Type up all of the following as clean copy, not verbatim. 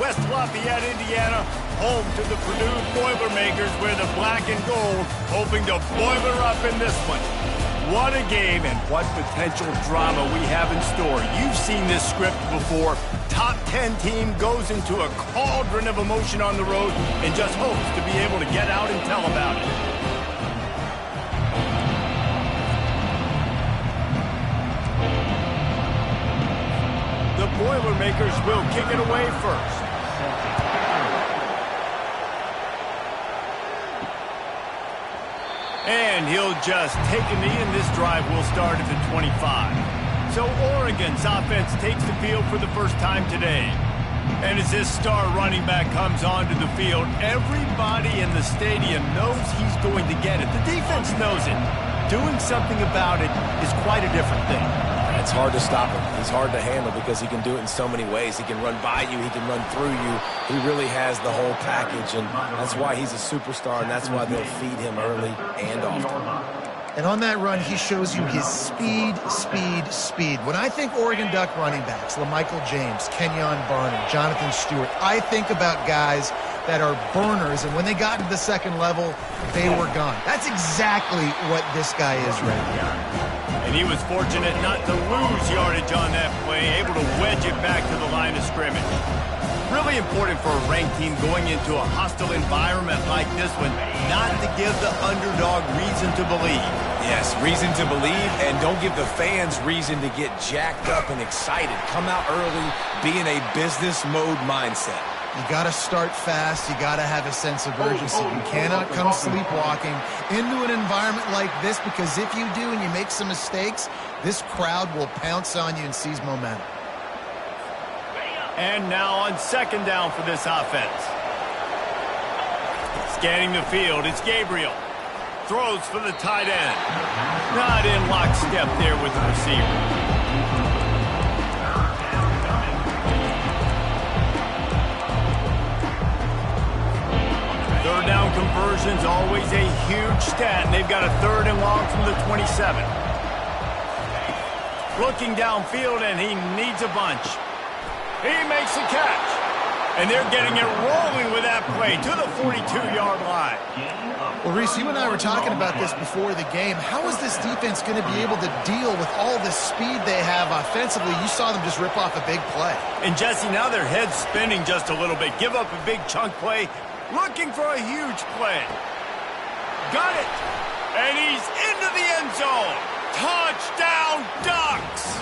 West Lafayette, Indiana, home to the Purdue Boilermakers, where the black and gold hoping to boiler up in this one. What a game and what potential drama we have in store. You've seen this script before. Top 10 team goes into a cauldron of emotion on the road and just hopes to be able to get out and tell about it. The Boilermakers will kick it away first. And he'll just take a knee, and this drive will start at the 25. So Oregon's offense takes the field for the first time today. And as this star running back comes onto the field, everybody in the stadium knows he's going to get it. The defense knows it. Doing something about it is quite a different thing. It's hard to stop him. He's hard to handle because he can do it in so many ways. He can run by you. He can run through you. He really has the whole package, and that's why he's a superstar, and that's why they'll feed him early and often. And on that run, he shows you his speed, speed, speed. When I think Oregon Duck running backs, LaMichael James, Kenyon Barner, Jonathan Stewart, I think about guys that are burners, and when they got into the second level, they were gone. That's exactly what this guy is right now. And he was fortunate not to lose yardage on that play, able to wedge it back to the line of scrimmage. Really important for a ranked team going into a hostile environment like this one, not to give the underdog reason to believe. Yes, reason to believe, and don't give the fans reason to get jacked up and excited. Come out early, be in a business mode mindset. You got to start fast. You got to have a sense of urgency. You cannot come sleepwalking into an environment like this, because if you do and you make some mistakes, this crowd will pounce on you and seize momentum. And now on second down for this offense. Scanning the field, it's Gabriel. Throws for the tight end. Not in lockstep there with the receiver. Third down conversion's always a huge stat, and they've got a third and long from the 27. Looking downfield, and he needs a bunch. He makes the catch. And they're getting it rolling with that play to the 42-yard line. Well, Reese, you and I were talking about this before the game. How is this defense going to be able to deal with all the speed they have offensively? You saw them just rip off a big play. And, Jesse, now their head's spinning just a little bit. Give up a big chunk play. Looking for a huge play. Got it. And he's into the end zone. Touchdown, Ducks.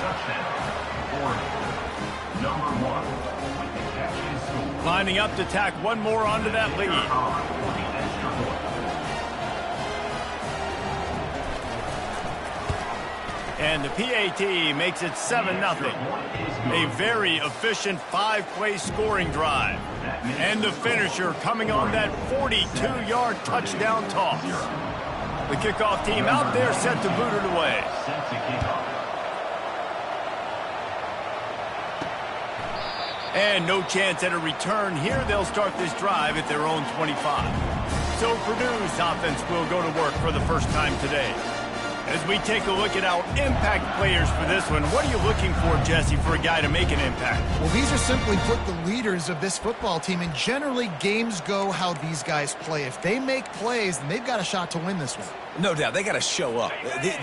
Lining up to tack one more onto that lead. And the PAT makes it 7-0. A very efficient 5-play scoring drive. And the finisher coming on that 42-yard touchdown toss. The kickoff team out there set to boot it away. And no chance at a return here. They'll start this drive at their own 25. So Purdue's offense will go to work for the first time today. As we take a look at our impact players for this one, what are you looking for, Jesse, for a guy to make an impact? Well, these are simply put the leaders of this football team, and generally games go how these guys play. If they make plays, then they've got a shot to win this one. No doubt, they got to show up.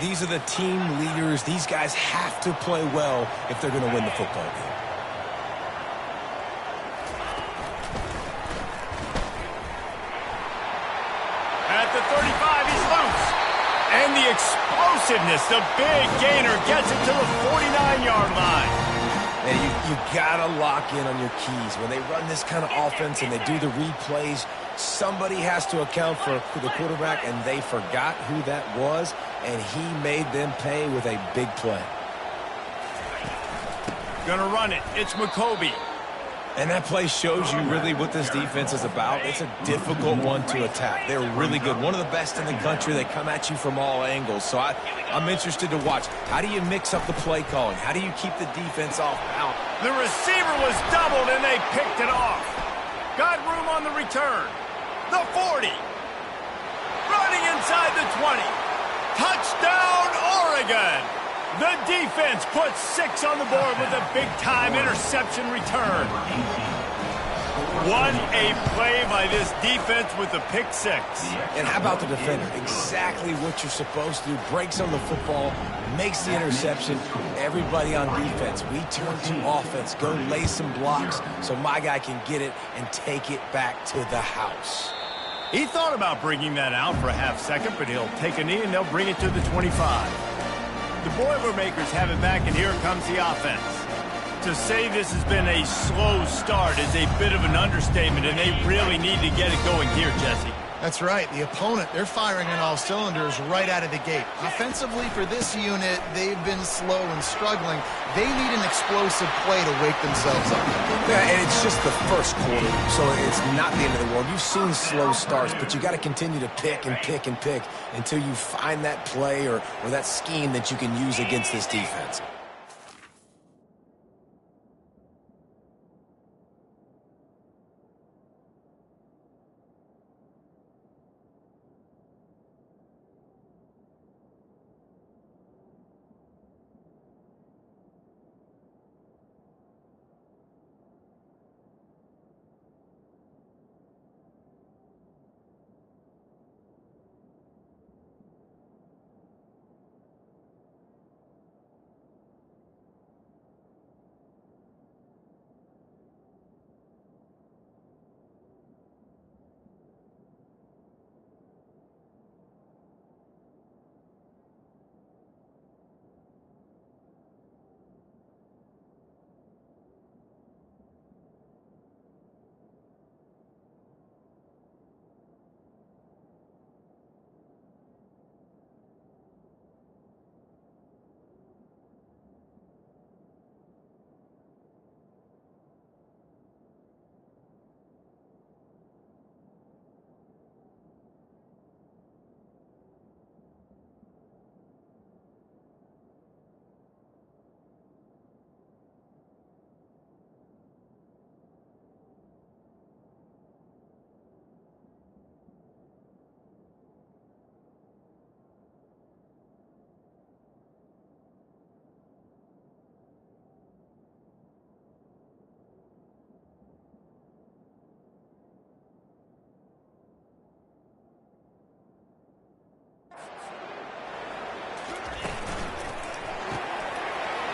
These are the team leaders. These guys have to play well if they're going to win the football game. At the 35, he's loose. And the explosiveness, the big gainer gets it to the 49-yard line. And you got to lock in on your keys. When they run this kind of offense and they do the replays, somebody has to account for the quarterback, and they forgot who that was, and he made them pay with a big play. Gonna run it. It's McCoby. And that play shows you really what this defense is about. It's a difficult one to attack. They're really good. One of the best in the country. They come at you from all angles. So I'm interested to watch. How do you mix up the play calling? How do you keep the defense off balance? The receiver was doubled, and they picked it off. Got room on the return. The 40. Running inside the 20. Touchdown, Oregon. The defense puts 6 on the board with a big-time interception return. What a play by this defense with the pick six. And how about the defender? Exactly what you're supposed to do. Breaks on the football, makes the interception. Everybody on defense, we turn to offense. Go lay some blocks so my guy can get it and take it back to the house. He thought about bringing that out for a half second, but he'll take a knee and they'll bring it to the 25. The Boilermakers have it back, and here comes the offense. To say this has been a slow start is a bit of an understatement, and they really need to get it going here, Jesse. That's right. The opponent, they're firing on all cylinders right out of the gate. Offensively, for this unit, they've been slow and struggling. They need an explosive play to wake themselves up. Yeah, and it's just the first quarter, so it's not the end of the world. You've seen slow starts, but you got to continue to pick and pick and pick until you find that play or that scheme that you can use against this defense.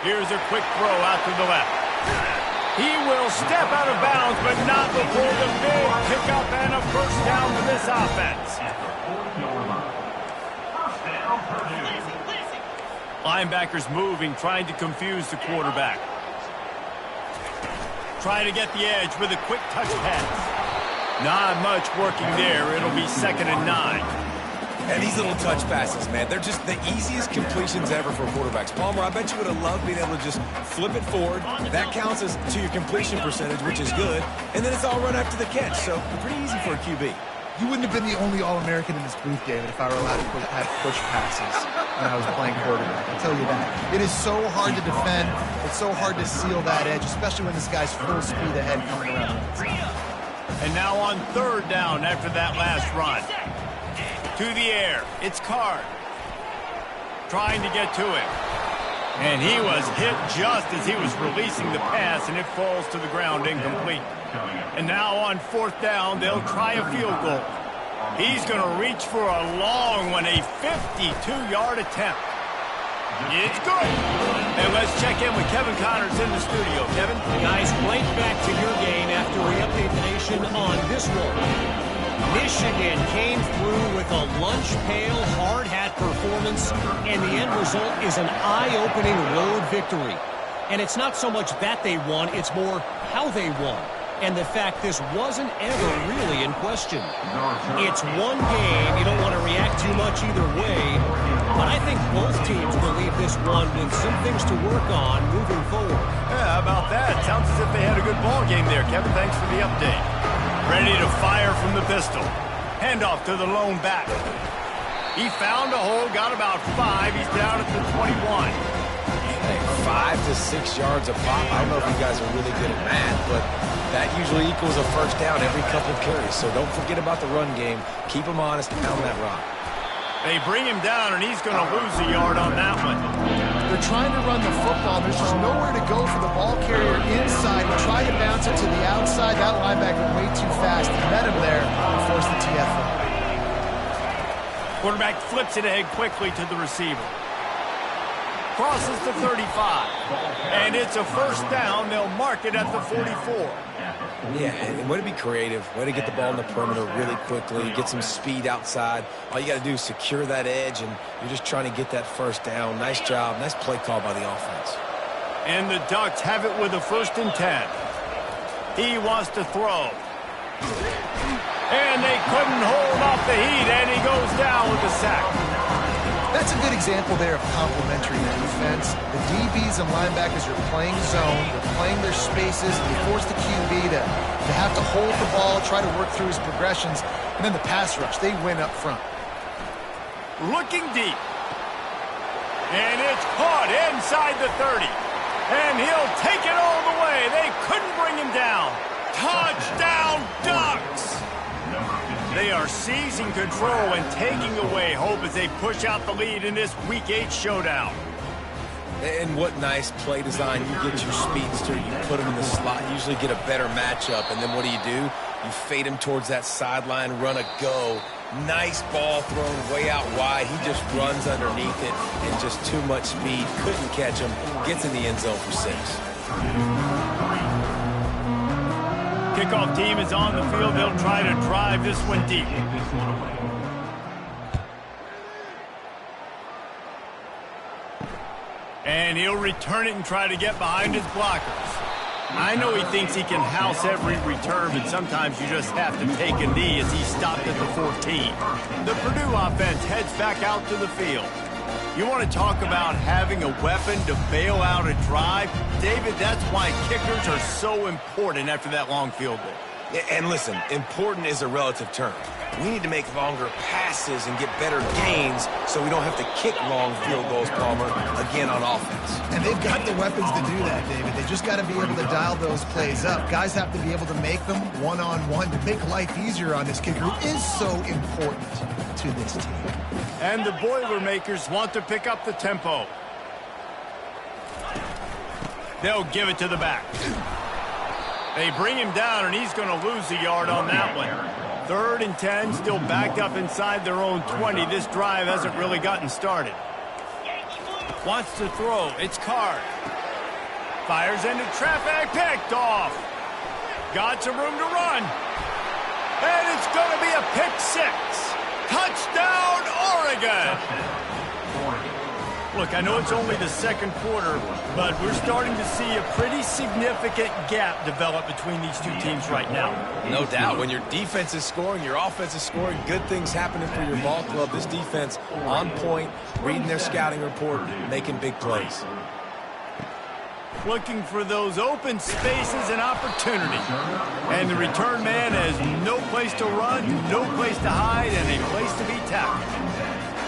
Here's a quick throw out to the left. He will step out of bounds, but not before the big pickup and a first down for this offense. Linebackers moving, trying to confuse the quarterback. Trying to get the edge with a quick touch pass. Not much working there. It'll be 2nd and 9. And these little touch passes, man, they're just the easiest completions ever for quarterbacks. Palmer, I bet you would have loved being able to just flip it forward. That counts as to your completion percentage, which is good. And then it's all run after the catch, so pretty easy for a QB. You wouldn't have been the only All-American in this booth, David, if I were allowed to have push passes when I was playing quarterback. I'll tell you that. It is so hard to defend. It's so hard to seal that edge, especially when this guy's full speed ahead coming around. And now on 3rd down after that last run. To the air, it's Card. Trying to get to him. And he was hit just as he was releasing the pass, and it falls to the ground incomplete. And now on 4th down, they'll try a field goal. He's going to reach for a long one, a 52-yard attempt. It's good. And let's check in with Kevin Connors in the studio. Kevin? Guys, right back to your game after we update the nation on this one. Michigan came through with a lunch pail, hard hat performance, and the end result is an eye-opening road victory. And it's not so much that they won, it's more how they won. And the fact this wasn't ever really in question. It's one game, you don't want to react too much either way, but I think both teams will leave this one with some things to work on moving forward. Yeah, how about that? Sounds as if they had a good ball game there. Kevin, thanks for the update. Ready to fire from the pistol. Handoff to the lone back. He found a hole, got about 5. He's down at the 21. Hey, 5 to 6 yards a pop. I don't know if you guys are really good at math, but that usually equals a first down every couple of carries. So don't forget about the run game. Keep them honest, pound that rock. They bring him down, and he's going to lose a yard on that one. They're trying to run the football. There's just nowhere to go for the ball carrier inside. He tried to bounce it to the outside. That linebacker way too fast. He met him there and forced the TFL. Quarterback flips it ahead quickly to the receiver. Crosses the 35. And it's a first down. They'll mark it at the 44. Yeah, and way to be creative. Way to get the ball in the perimeter really quickly. Get some speed outside. All you got to do is secure that edge, and you're just trying to get that first down. Nice job. Nice play call by the offense. And the Ducks have it with a 1st and 10. He wants to throw. And they couldn't hold off the heat, and he goes down with the sack. That's a good example there of complementary defense. The DBs and linebackers are playing zone, they're playing their spaces, and they force the QB to have to hold the ball, try to work through his progressions, and then the pass rush, they win up front. Looking deep. And it's caught inside the 30. And he'll take it all the way. They couldn't bring him down. Touchdown, Ducks! They are seizing control and taking away hope as they push out the lead in this Week 8 showdown. And what nice play design. You get your speedster, you put him in the slot, usually get a better matchup, and then what do? You fade him towards that sideline, run a go. Nice ball thrown way out wide. He just runs underneath it, and just too much speed. Couldn't catch him. Gets in the end zone for 6. Kickoff team is on the field. They'll try to drive this one deep. And he'll return it and try to get behind his blockers. I know he thinks he can house every return, but sometimes you just have to take a knee as he stopped at the 14. The Purdue offense heads back out to the field. You want to talk about having a weapon to bail out a drive? David, that's why kickers are so important after that long field goal. And listen, important is a relative term. We need to make longer passes and get better gains so we don't have to kick long field goals, Palmer, again on offense. And they've got the weapons to do that, David. They just got to be able to dial those plays up. Guys have to be able to make them one-on-one to make life easier on this kicker, who is so important to this team. And the Boilermakers want to pick up the tempo. They'll give it to the back. They bring him down, and he's going to lose a yard on that one. 3rd and 10, still backed up inside their own 20. This drive hasn't really gotten started. Wants to throw. It's Card. Fires into traffic. Picked off. Got some room to run. And it's going to be a pick 6. Touchdown, Oregon! Look, I know it's only the second quarter, but we're starting to see a pretty significant gap develop between these two teams right now. No doubt. When your defense is scoring, your offense is scoring, good things happening for your ball club. This defense on point, reading their scouting report, making big plays. Looking for those open spaces and opportunity. And the return man has no place to run, no place to hide, and a place to be tackled.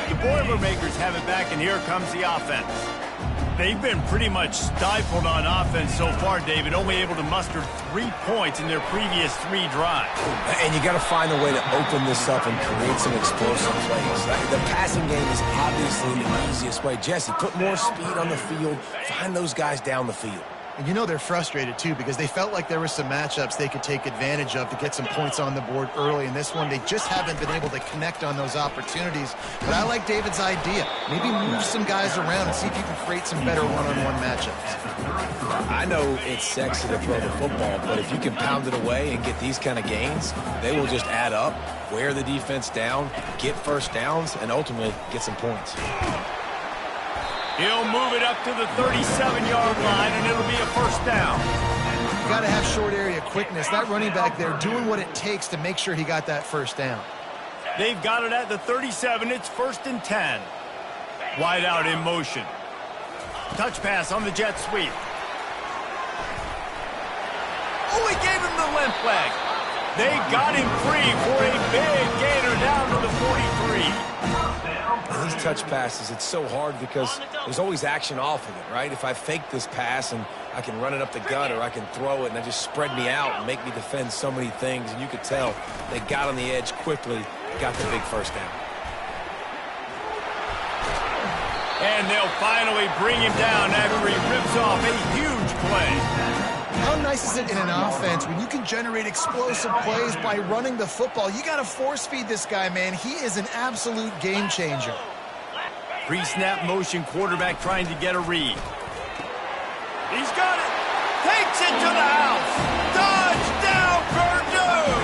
The Boilermakers have it back, and here comes the offense. They've been pretty much stifled on offense so far, David, only able to muster 3 points in their previous 3 drives. And you got to find a way to open this up and create some explosive plays. The passing game is obviously the easiest way. Jesse, put more speed on the field. Find those guys down the field. And you know they're frustrated, too, because they felt like there were some matchups they could take advantage of to get some points on the board early. In this one, they just haven't been able to connect on those opportunities. But I like David's idea. Maybe move some guys around and see if you can create some better one-on-one matchups. I know it's sexy to throw the football, but if you can pound it away and get these kind of gains, they will just add up, wear the defense down, get first downs, and ultimately get some points. He'll move it up to the 37-yard line, and it'll be a first down. You got to have short area quickness. That running back there doing what it takes to make sure he got that first down. They've got it at the 37. It's 1st and 10. Wide out in motion. Touch pass on the jet sweep. Oh, he gave him the limp leg. They got him free for a big gainer down to the 43. And these touch passes, it's so hard because there's always action off of it, right? If I fake this pass and I can run it up the gut or I can throw it and I just spread me out and make me defend so many things, and you could tell they got on the edge quickly, got the big first down. And they'll finally bring him down after he rips off a huge play. How nice is it in an offense when you can generate explosive plays by running the football? You got to force feed this guy, man. He is an absolute game changer. Pre-snap motion quarterback trying to get a read. He's got it. Takes it to the house. Touchdown, Purdue!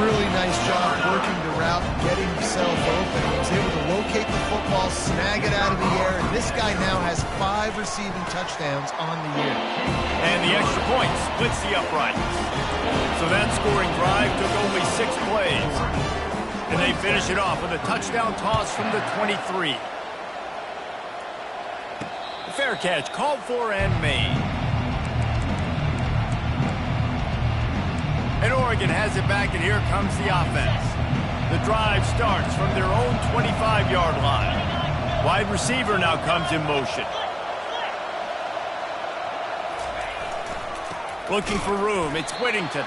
Really nice job working the route, getting himself open. He was able to locate the football, snag it out of the air, and this guy now has 5 receiving touchdowns on the year. And the extra point splits the uprights. So that scoring drive took only 6 plays. And they finish it off with a touchdown toss from the 23. The fair catch called for and made. And Oregon has it back, and here comes the offense. The drive starts from their own 25-yard line. Wide receiver now comes in motion. Looking for room. It's Whittington.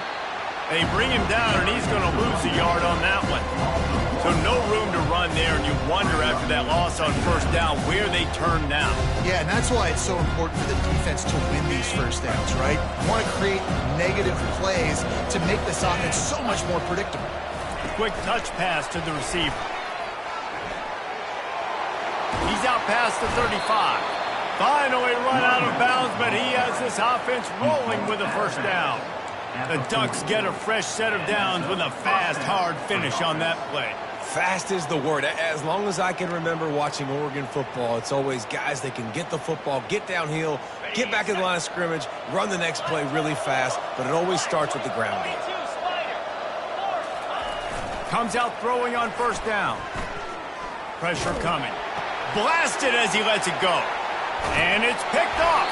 They bring him down, and he's going to lose a yard on that one. So no room to run there, and you wonder after that loss on first down where they turn now. Yeah, and that's why it's so important for the defense to win these first downs, right? You want to create negative plays to make this offense so much more predictable. Quick touch pass to the receiver. He's out past the 35. Finally run out of bounds, but he has this offense rolling with a first down. The Ducks get a fresh set of downs with a fast, hard finish on that play. Fast is the word. As long as I can remember watching Oregon football, it's always guys that can get the football, get downhill, get back in the line of scrimmage, run the next play really fast, but it always starts with the ground game. Comes out throwing on first down. Pressure coming. Blasted as he lets it go. And it's picked off.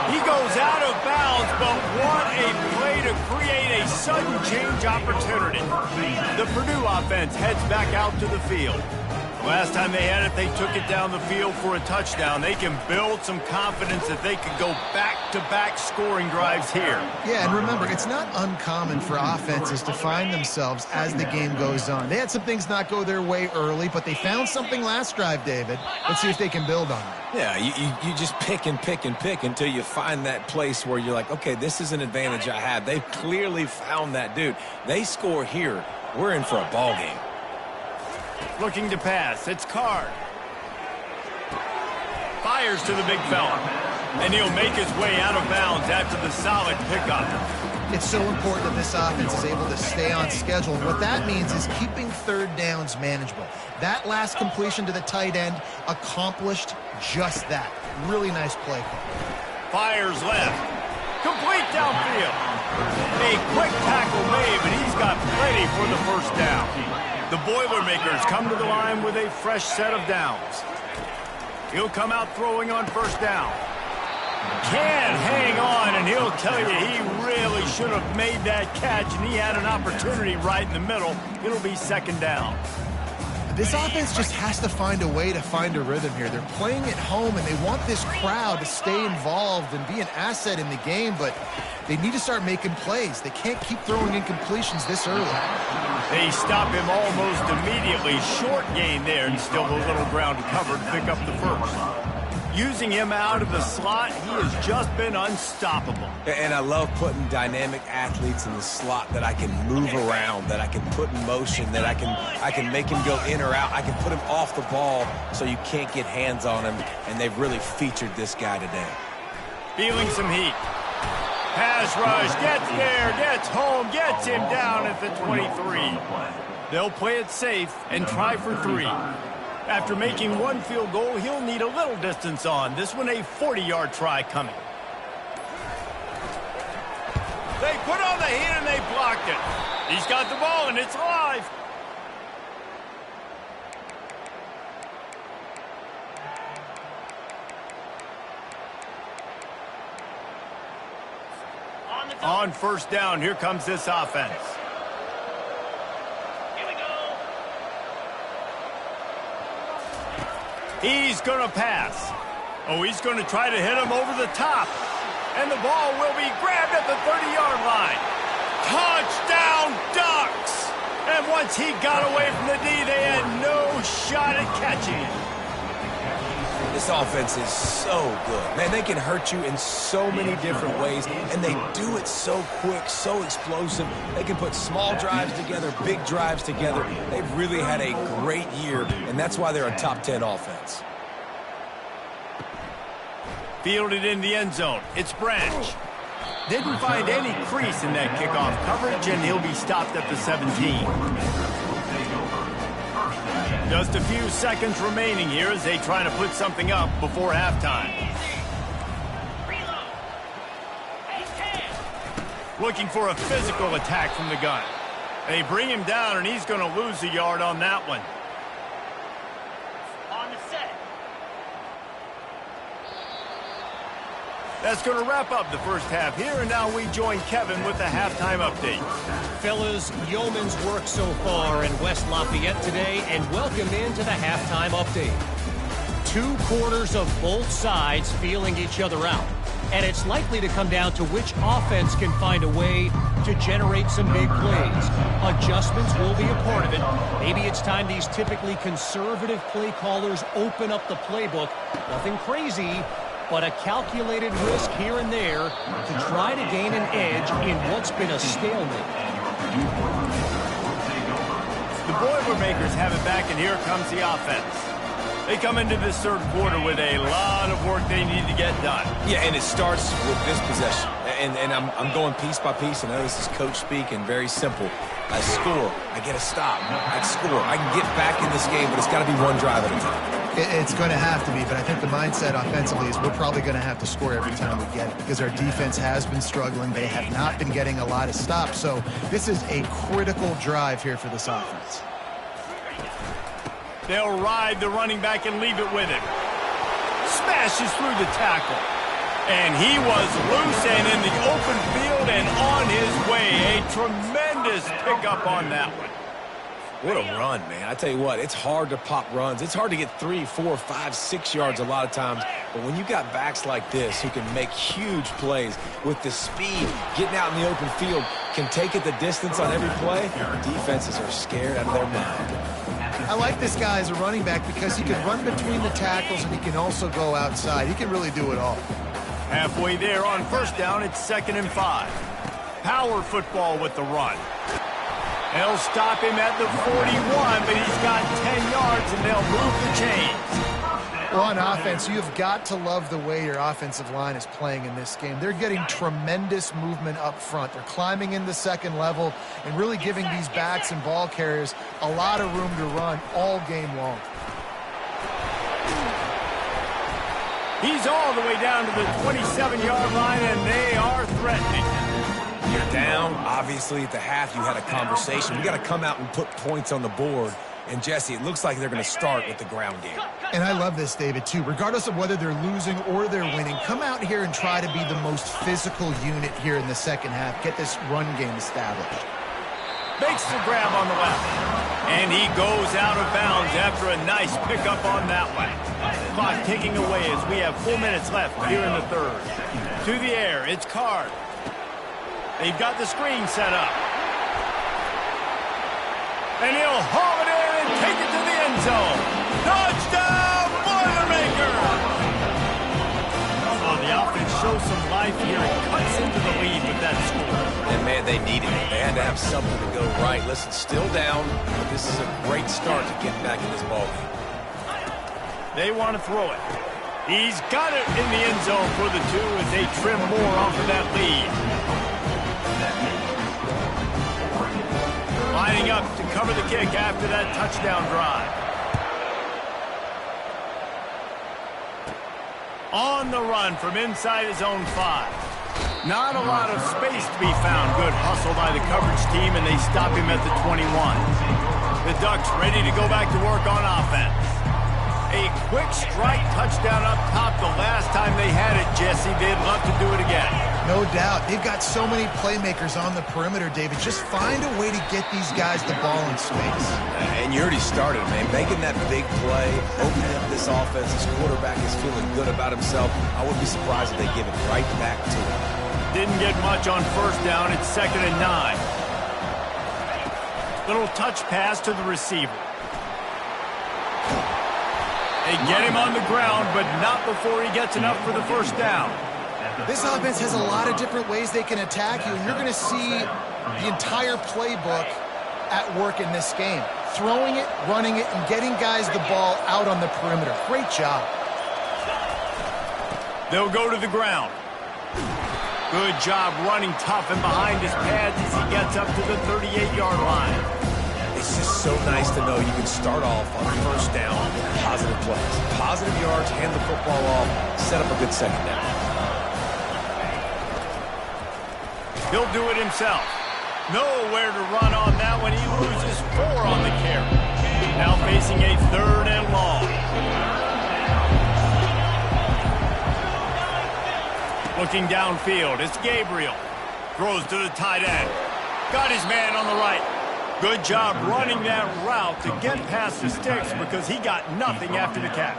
He goes out of bounds, but what a play to create a sudden change opportunity. The Purdue offense heads back out to the field. Last time they had it, they took it down the field for a touchdown. They can build some confidence that they could go back-to-back scoring drives here. Yeah, and remember, it's not uncommon for offenses to find themselves as the game goes on. They had some things not go their way early, but they found something last drive, David. Let's see if they can build on that. Yeah, you just pick and pick and pick until you find that place where you're like, okay, this is an advantage I have. They've clearly found that dude. They score here. We're in for a ball game. Looking to pass. It's Card. Fires to the big fella. And he'll make his way out of bounds after the solid pickup. It's so important that this offense is able to stay on schedule. And what that means is keeping third downs manageable. That last completion to the tight end accomplished just that. Really nice play call. Fires left. Complete downfield. A quick tackle made, but he's got plenty for the first down. The Boilermakers come to the line with a fresh set of downs. He'll come out throwing on first down. Can't hang on, and he'll tell you he really should have made that catch, and he had an opportunity right in the middle. It'll be second down. This offense just has to find a way to find a rhythm here. They're playing at home, and they want this crowd to stay involved and be an asset in the game, but they need to start making plays. They can't keep throwing incompletions this early. They stop him almost immediately. Short gain there, and still a little ground covered to pick up the first. Using him out of the slot, he has just been unstoppable. And I love putting dynamic athletes in the slot that I can move around, that I can put in motion, that I can make him go in or out. I can put him off the ball so you can't get hands on him, and they've really featured this guy today. Feeling some heat. Pass rush, gets there, gets home, gets him down at the 23. They'll play it safe and try for 3. After making one field goal, he'll need a little distance on. This one a 40-yard try coming. They put on the heat and they blocked it. He's got the ball and it's live. On first down, here comes this offense. He's going to pass. Oh, he's going to try to hit him over the top. And the ball will be grabbed at the 30-yard line. Touchdown, Ducks! And once he got away from the D, they had no shot at catching him. This offense is so good. Man, they can hurt you in so many different ways, and they do it so quick, so explosive. They can put small drives together, big drives together. They've really had a great year, and that's why they're a top 10 offense. Fielded in the end zone. It's Branch. Didn't find any crease in that kickoff coverage, and he'll be stopped at the 17. Just a few seconds remaining here as they try to put something up before halftime. Looking for a physical attack from the gun. They bring him down, and he's going to lose a yard on that one. On the set. That's going to wrap up the first half here, and now we join Kevin with the halftime update. Fellas, yeoman's work so far in West Lafayette today, and welcome into the halftime update. 2 quarters of both sides feeling each other out, and it's likely to come down to which offense can find a way to generate some big plays. Adjustments will be a part of it. Maybe it's time these typically conservative play callers open up the playbook. Nothing crazy, but a calculated risk here and there to try to gain an edge in what's been a stalemate. The Boilermakers have it back, and here comes the offense. They come into this third quarter with a lot of work they need to get done. Yeah, and it starts with this possession. And I'm going piece by piece, and I know this is coach speak and very simple. I score. I get a stop. I score. I can get back in this game, but it's got to be one drive at a time. It's going to have to be, but I think the mindset offensively is we're probably going to have to score every time we get it because our defense has been struggling. They have not been getting a lot of stops, so this is a critical drive here for this offense. They'll ride the running back and leave it with him. Smashes through the tackle. And he was loose and in the open field and on his way. A tremendous pickup on that one. What a run, man. I tell you what, it's hard to pop runs. It's hard to get 3, 4, 5, 6 yards a lot of times. But when you got backs like this who can make huge plays with the speed, getting out in the open field, can take it the distance on every play, defenses are scared out of their mind. I like this guy as a running back because he can run between the tackles and he can also go outside. He can really do it all. Halfway there on first down, it's 2nd and 5. Power football with the run. They'll stop him at the 41, but he's got 10 yards, and they'll move the chains. Well, on offense, you've got to love the way your offensive line is playing in this game. They're getting tremendous movement up front. They're climbing in the second level and really giving these backs and ball carriers a lot of room to run all game long. He's all the way down to the 27-yard line, and they are threatening. You're down. Obviously, at the half, you had a conversation. We got to come out and put points on the board. And, Jesse, it looks like they're going to start with the ground game. And I love this, David, too. Regardless of whether they're losing or they're winning, come out here and try to be the most physical unit here in the second half. Get this run game established. Makes the grab on the left. And he goes out of bounds after a nice pickup on that one. Clock ticking away as we have 4 minutes left here in the third. To the air, it's Card. They've got the screen set up. And he'll haul it in and take it to the end zone. Touchdown, Boilermaker! Oh, the offense shows some life here and cuts into the lead with that score. And, man, they needed it. They had to have something to go right. Listen, still down, but this is a great start to getting back in this ballgame. They want to throw it. He's got it in the end zone for the 2 as they trim more off of that lead. Lining up to cover the kick after that touchdown drive. On the run from inside his own 5. Not a lot of space to be found. Good hustle by the coverage team, and they stop him at the 21. The Ducks ready to go back to work on offense. A quick strike touchdown up top the last time they had it, Jesse. They'd love to do it again. No doubt. They've got so many playmakers on the perimeter, David. Just find a way to get these guys the ball in space. And you already started, man. Making that big play, opening up this offense. This quarterback is feeling good about himself. I wouldn't be surprised if they give it right back to him. Didn't get much on first down. It's 2nd and 9. Little touch pass to the receiver. They get him on the ground, but not before he gets enough for the first down. This offense has a lot of different ways they can attack you, and you're going to see the entire playbook at work in this game. Throwing it, running it, and getting guys the ball out on the perimeter. Great job. They'll go to the ground. Good job running tough and behind his pads as he gets up to the 38-yard line. It's just so nice to know you can start off on first down with positive plays. Positive yards, hand the football off, set up a good second down. He'll do it himself. Nowhere to run on that one. He loses 4 on the carry. Now facing a 3rd and long. Looking downfield, it's Gabriel. Throws to the tight end. Got his man on the right. Good job running that route to get past the sticks because he got nothing after the catch.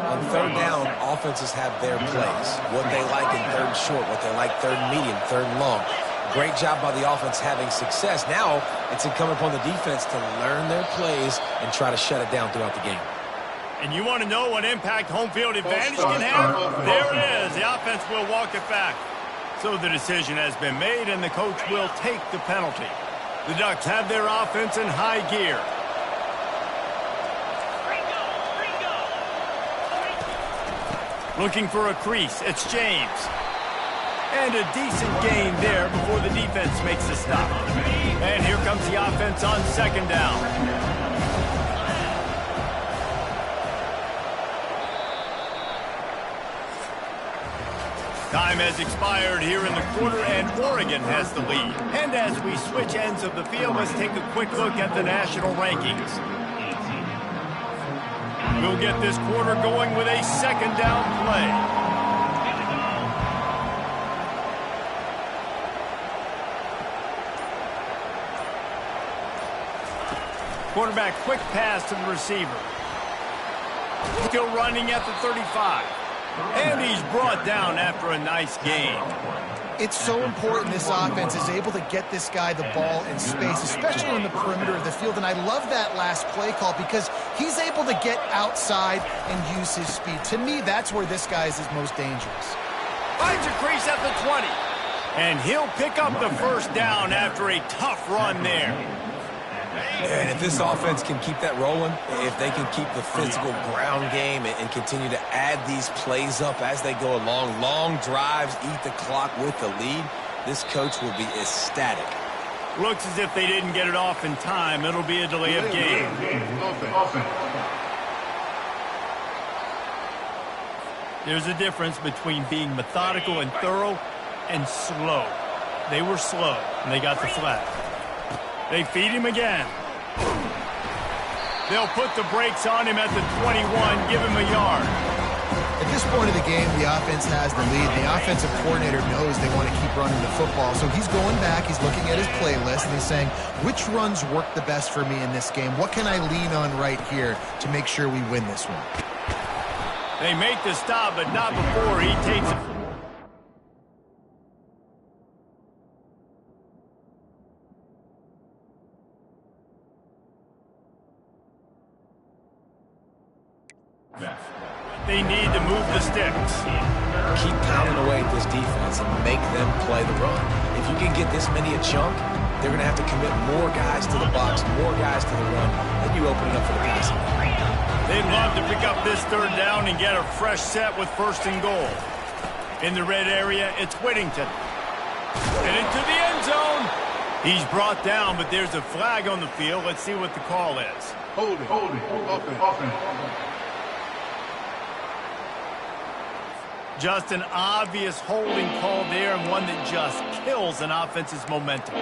On 3rd down, offenses have their plays. What they like in 3rd and short, what they like 3rd and medium, 3rd and long. Great job by the offense having success. Now it's incumbent upon the defense to learn their plays and try to shut it down throughout the game. And you want to know what impact home field advantage can have? There it is. The offense will walk it back. So the decision has been made, and the coach will take the penalty. The Ducks have their offense in high gear. Looking for a crease. It's James. And a decent gain there before the defense makes the stop. And here comes the offense on 2nd down. Time has expired here in the quarter, and Oregon has the lead. And as we switch ends of the field, let's take a quick look at the national rankings. We'll get this quarter going with a 2nd down play. Quarterback quick pass to the receiver. Still running at the 35. And he's brought down after a nice gain. It's so important this offense is able to get this guy the ball in space, especially on the perimeter of the field. And I love that last play call because he's able to get outside and use his speed. To me, that's where this guy is his most dangerous. Finds a crease at the 20. And he'll pick up the first down after a tough run there. And if this offense can keep that rolling, if they can keep the physical ground game and continue to add these plays up as they go along, long drives, eat the clock with the lead, this coach will be ecstatic. Looks as if they didn't get it off in time. It'll be a delay of game. There's a difference between being methodical and thorough and slow. They were slow, and they got the flag. They feed him again. They'll put the brakes on him at the 21, give him a yard. At this point of the game, the offense has the lead. The offensive coordinator knows they want to keep running the football. So he's going back, he's looking at his playlist, and he's saying, which runs work the best for me in this game? What can I lean on right here to make sure we win this one? They make the stop, but not before he takes it. They need to move the sticks. Keep pounding away at this defense and make them play the run. If you can get this many a chunk, they're going to have to commit more guys to the box, more guys to the run, then you open it up for the passing. They'd love to pick up this 3rd down and get a fresh set with 1st and goal. In the red area, it's Whittington. And into the end zone. He's brought down, but there's a flag on the field. Let's see what the call is. Hold it. Offense. Just an obvious holding call there, and one that just kills an offense's momentum.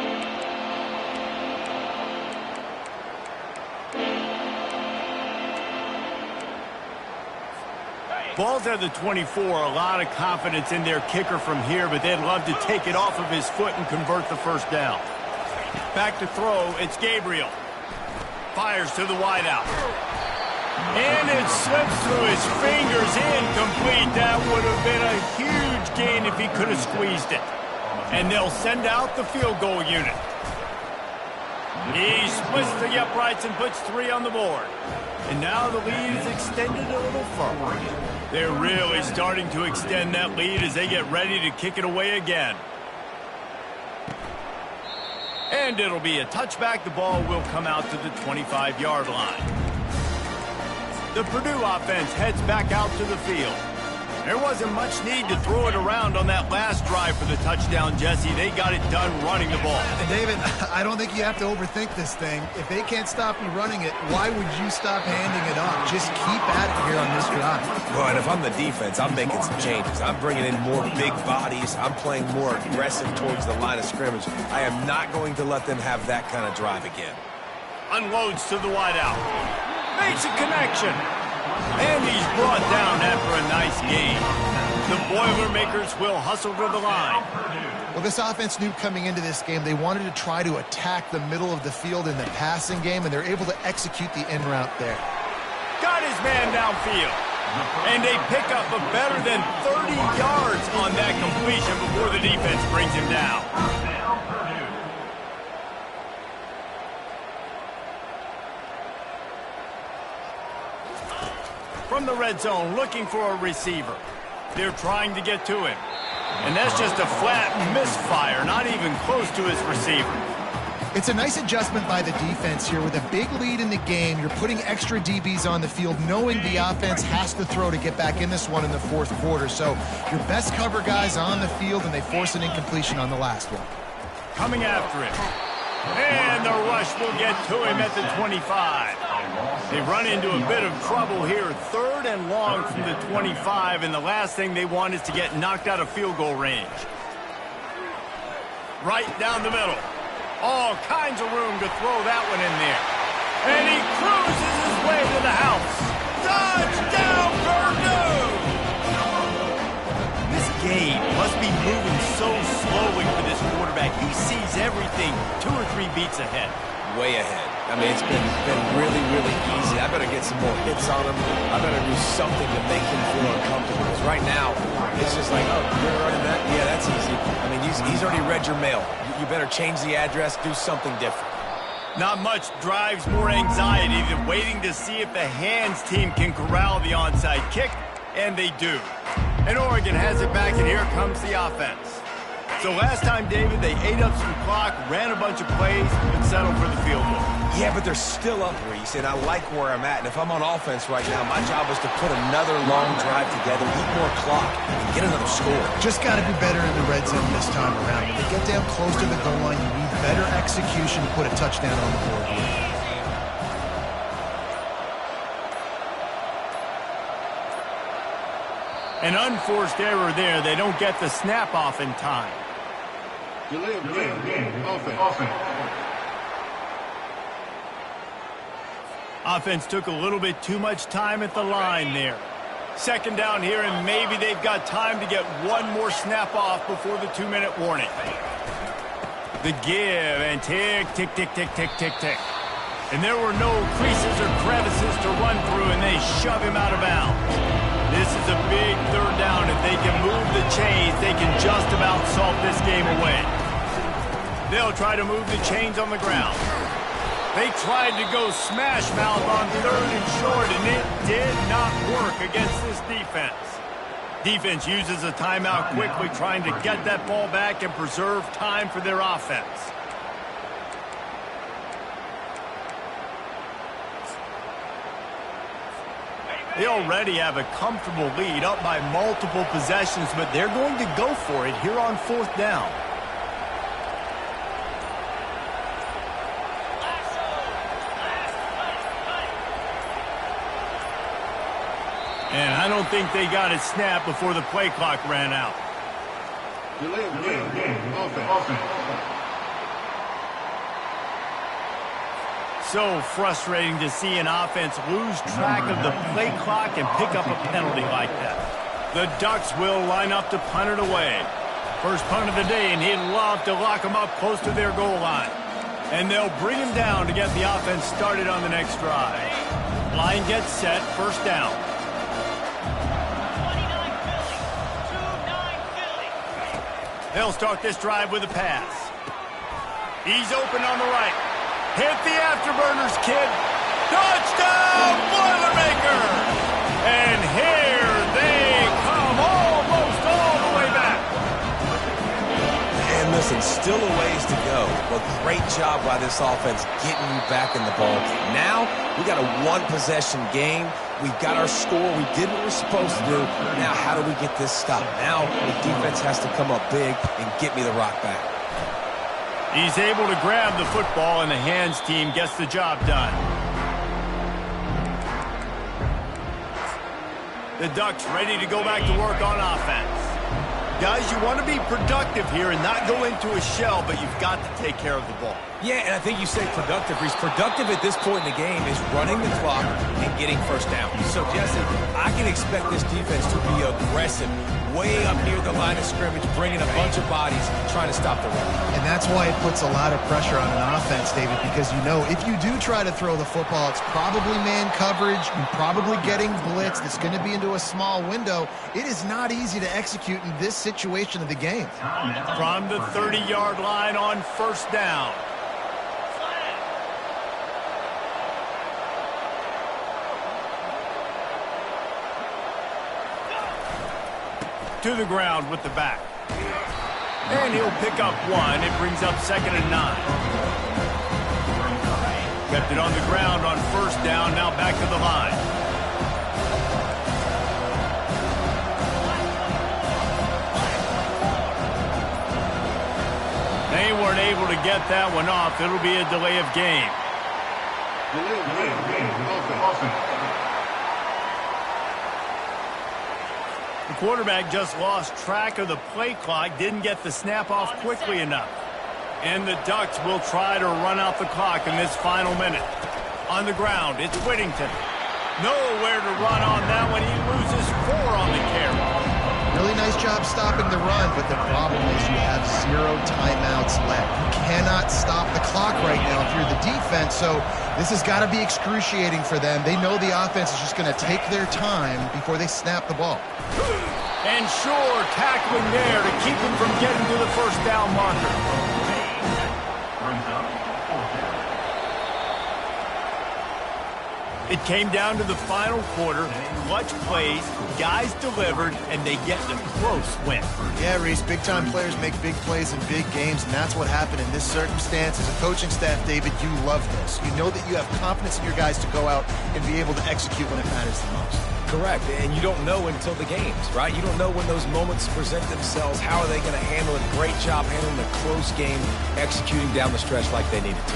Ball's at the 24. A lot of confidence in their kicker from here, but they'd love to take it off of his foot and convert the first down. Back to throw, it's Gabriel. Fires to the wideout. And it slips through his fingers, incomplete. That would have been a huge gain if he could have squeezed it. And they'll send out the field goal unit. He splits the uprights and puts 3 on the board. And now the lead is extended a little further. They're really starting to extend that lead as they get ready to kick it away again. And it'll be a touchback. The ball will come out to the 25-yard line. The Purdue offense heads back out to the field. There wasn't much need to throw it around on that last drive for the touchdown, Jesse. They got it done running the ball. And David, I don't think you have to overthink this thing. If they can't stop you running it, why would you stop handing it off? Just keep at it here on this drive. Well, and if I'm the defense, I'm making some changes. I'm bringing in more big bodies. I'm playing more aggressive towards the line of scrimmage. I am not going to let them have that kind of drive again. Unloads to the wideout. Makes a connection. And he's brought down after a nice gain. The Boilermakers will hustle to the line. Well, this offense knew coming into this game they wanted to try to attack the middle of the field in the passing game, and they're able to execute the in route there. Got his man downfield. And they pick up a better than 30 yards on that completion before the defense brings him down. From the red zone, looking for a receiver. They're trying to get to him. And that's just a flat misfire, not even close to his receiver. It's a nice adjustment by the defense here. With a big lead in the game, you're putting extra DBs on the field, knowing the offense has to throw to get back in this one in the fourth quarter. So your best cover guys on the field, and they force an incompletion on the last one. Coming after him. And the rush will get to him at the 25. They run into a bit of trouble here. 3rd and long from the 25, and the last thing they want is to get knocked out of field goal range. Right down the middle. All kinds of room to throw that one in there. And he cruises his way to the house. Touchdown, Purdue! This game must be moving so slowly for this quarterback. He sees everything 2 or 3 beats ahead. Way ahead. I mean, it's been really, really easy. I better get some more hits on him. I better do something to make him feel uncomfortable. Because right now, it's just like, oh, you're running that? Yeah, that's easy. I mean, he's already read your mail. You better change the address, do something different. Not much drives more anxiety than waiting to see if the hands team can corral the onside kick, and they do. And Oregon has it back, and here comes the offense. So last time, David, they ate up some clock, ran a bunch of plays, and settled for the field goal. Yeah, but they're still up, Reese, and I like where I'm at. And if I'm on offense right now, my job is to put another long drive together, eat more clock, and get another score. Just got to be better in the red zone this time around. When they get down close to the goal line, you need better execution to put a touchdown on the board here. An unforced error there. They don't get the snap off in time. Delay of game. Offense. Offense took a little bit too much time at the line there. 2nd down here, and maybe they've got time to get one more snap off before the 2-minute warning. The give, and tick, tick, tick, tick, tick, tick, tick. And there were no creases or crevices to run through, and they shove him out of bounds. This is a big 3rd down. If they can move the chains, they can just about salt this game away. They'll try to move the chains on the ground. They tried to go smash mouth on 3rd and short, and it did not work against this defense. Defense uses a timeout quickly, trying to get that ball back and preserve time for their offense. They already have a comfortable lead, up by multiple possessions, but they're going to go for it here on 4th down. And I don't think they got it snapped before the play clock ran out. Delay of game. Offense. So frustrating to see an offense lose track of the play clock and pick up a penalty like that. The Ducks will line up to punt it away. First punt of the day, and he'd love to lock them up close to their goal line. And they'll bring him down to get the offense started on the next drive. Line gets set, 1st down. They'll start this drive with a pass. He's open on the right. Hit the afterburners, kid. Touchdown, Boilermaker! And here they come, almost all the way back. And listen, still a ways to go, but great job by this offense getting you back in the ball game. Now, we got a one-possession game. We've got our score. We did what we're supposed to do. Now, how do we get this stopped? Now, the defense has to come up big and get me the rock back. He's able to grab the football, and the hands team gets the job done. The Ducks ready to go back to work on offense. Guys, you want to be productive here and not go into a shell, but you've got to take care of the ball. Yeah, and I think you say productive. He's productive at this point in the game is running the clock and getting first down. So, Jesse, I can expect this defense to be aggressive, way up near the line of scrimmage, bringing a bunch of bodies, trying to stop the run. And that's why it puts a lot of pressure on an offense, David, because you know if you do try to throw the football, it's probably man coverage, you're probably getting blitzed, it's going to be into a small window. It is not easy to execute in this situation of the game. From the 30-yard line on first down. To the ground with the back. And he'll pick up one. It brings up 2nd and 9. Kept it on the ground on first down. Now back to the line. They weren't able to get that one off. It'll be a delay of game. Delay of game. Offense. The quarterback just lost track of the play clock, didn't get the snap off quickly enough. And the Ducks will try to run out the clock in this final minute. On the ground, it's Whittington. Nowhere to run on that one. He loses 4 on the carry. Really nice job stopping the run, but the problem is you have 0 timeouts left. You cannot stop the clock right now if you're the defense, so this has got to be excruciating for them. They know the offense is just going to take their time before they snap the ball. And sure, tackling there to keep him from getting to the first down marker. It came down to the final quarter, clutch plays, guys delivered, and they get the close win. Yeah, Reese, big-time players make big plays in big games, and that's what happened in this circumstance. As a coaching staff, David, you love this. You know that you have confidence in your guys to go out and be able to execute when it matters the most. Correct, and you don't know until the games, right? You don't know when those moments present themselves. How are they going to handle it? Great job handling a close game, executing down the stretch like they needed to.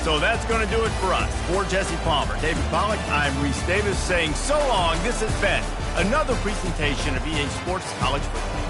So that's going to do it for us. For Jesse Palmer, David Pollack, I'm Reese Davis saying so long. This has been another presentation of EA Sports College Football.